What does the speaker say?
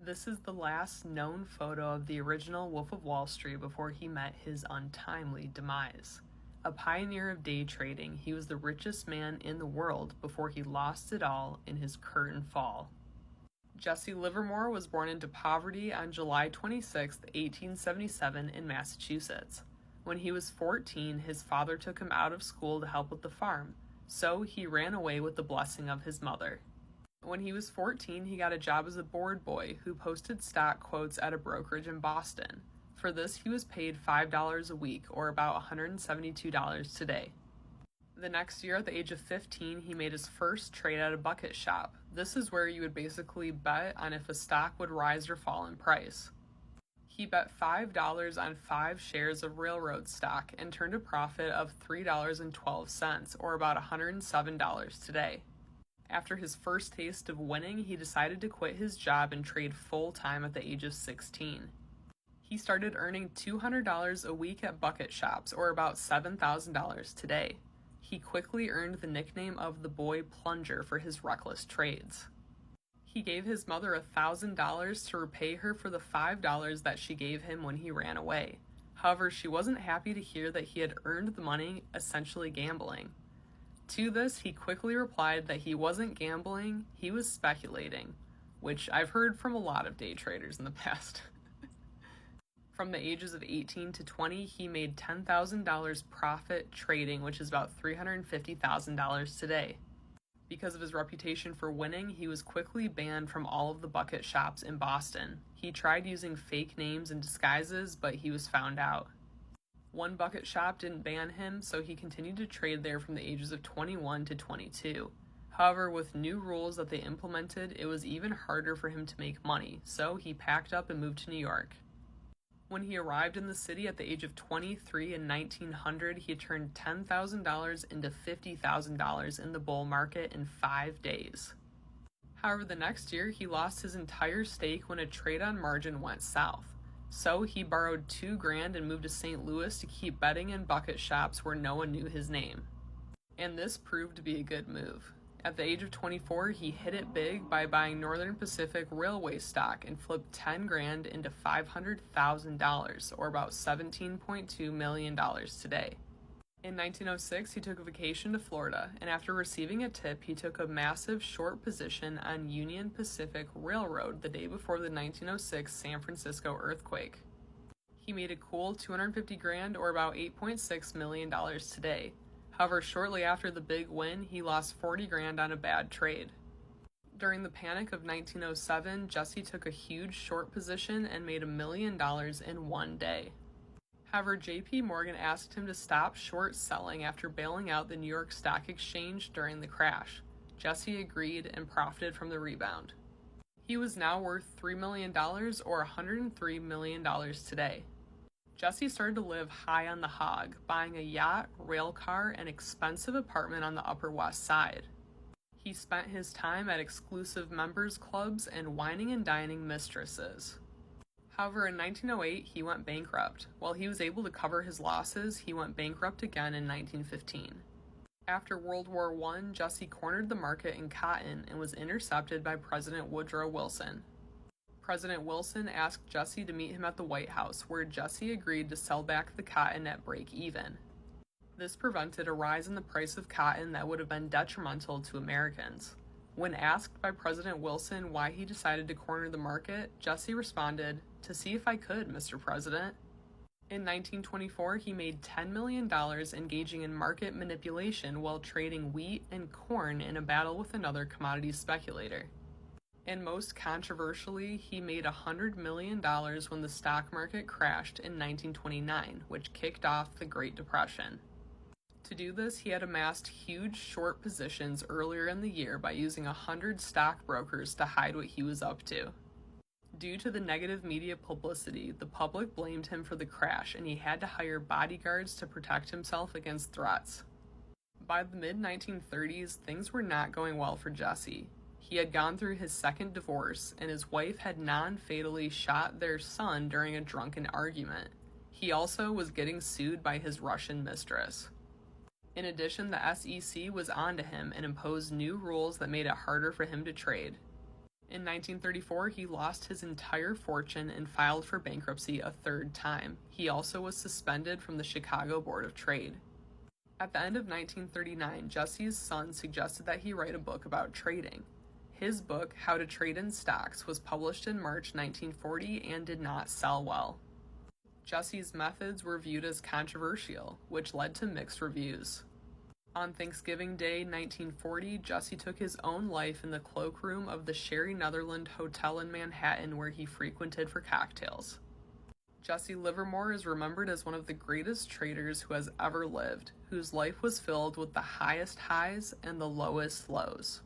This is the last known photo of the original Wolf of Wall Street before he met his untimely demise. A pioneer of day trading, he was the richest man in the world before he lost it all in his curtain fall. Jesse Livermore was born into poverty on July 26, 1877 in Massachusetts. When he was 14, his father took him out of school to help with the farm, so he ran away with the blessing of his mother. When he was 14, he got a job as a board boy who posted stock quotes at a brokerage in Boston. For this, he was paid $5 a week, or about $172 today. The next year, at the age of 15, he made his first trade at a bucket shop. This is where you would basically bet on if a stock would rise or fall in price. He bet $5 on 5 shares of railroad stock and turned a profit of $3.12, or about $107 today. After his first taste of winning, he decided to quit his job and trade full-time at the age of 16. He started earning $200 a week at bucket shops, or about $7,000 today. He quickly earned the nickname of the Boy Plunger for his reckless trades. He gave his mother $1,000 to repay her for the $5 that she gave him when he ran away. However, she wasn't happy to hear that he had earned the money essentially gambling. To this, he quickly replied that he wasn't gambling, he was speculating, which I've heard from a lot of day traders in the past. From the ages of 18 to 20, he made $10,000 profit trading, which is about $350,000 today. Because of his reputation for winning, he was quickly banned from all of the bucket shops in Boston. He tried using fake names and disguises, but he was found out. One bucket shop didn't ban him, so he continued to trade there from the ages of 21 to 22. However, with new rules that they implemented, it was even harder for him to make money, so he packed up and moved to New York. When he arrived in the city at the age of 23 in 1900, he turned $10,000 into $50,000 in the bull market in 5 days. However, the next year, he lost his entire stake when a trade on margin went south. So he borrowed $2,000 and moved to St. Louis to keep betting in bucket shops where no one knew his name. And this proved to be a good move. At the age of 24, he hit it big by buying Northern Pacific Railway stock and flipped $10,000 into $500,000, or about $17.2 million today. In 1906, he took a vacation to Florida, and after receiving a tip, he took a massive short position on Union Pacific Railroad the day before the 1906 San Francisco earthquake. He made a cool $250,000, or about $8.6 million today. However, shortly after the big win, he lost $40,000 on a bad trade. During the panic of 1907, Jesse took a huge short position and made $1 million in one day. However, J.P. Morgan asked him to stop short selling after bailing out the New York Stock Exchange during the crash. Jesse agreed and profited from the rebound. He was now worth $3 million, or $103 million today. Jesse started to live high on the hog, buying a yacht, rail car, and expensive apartment on the Upper West Side. He spent his time at exclusive members clubs and wining and dining mistresses. However, in 1908, he went bankrupt. While he was able to cover his losses, he went bankrupt again in 1915. After World War I, Jesse cornered the market in cotton and was intercepted by President Woodrow Wilson. President Wilson asked Jesse to meet him at the White House, where Jesse agreed to sell back the cotton at break even. This prevented a rise in the price of cotton that would have been detrimental to Americans. When asked by President Wilson why he decided to corner the market, Jesse responded, "To see if I could, Mr. President." In 1924, he made $10 million engaging in market manipulation while trading wheat and corn in a battle with another commodities speculator. And most controversially, he made $100 million when the stock market crashed in 1929, which kicked off the Great Depression. To do this, he had amassed huge short positions earlier in the year by using 100 stockbrokers to hide what he was up to. Due to the negative media publicity, the public blamed him for the crash, and he had to hire bodyguards to protect himself against threats. By the mid-1930s, things were not going well for Jesse. He had gone through his second divorce, and his wife had non-fatally shot their son during a drunken argument. He also was getting sued by his Russian mistress. In addition, the SEC was onto him and imposed new rules that made it harder for him to trade. In 1934, he lost his entire fortune and filed for bankruptcy a third time. He also was suspended from the Chicago Board of Trade. At the end of 1939, Jesse's son suggested that he write a book about trading. His book, How to Trade in Stocks, was published in March 1940 and did not sell well. Jesse's methods were viewed as controversial, which led to mixed reviews. On Thanksgiving Day 1940, Jesse took his own life in the cloakroom of the Sherry Netherland Hotel in Manhattan, where he frequented for cocktails. Jesse Livermore is remembered as one of the greatest traders who has ever lived, whose life was filled with the highest highs and the lowest lows.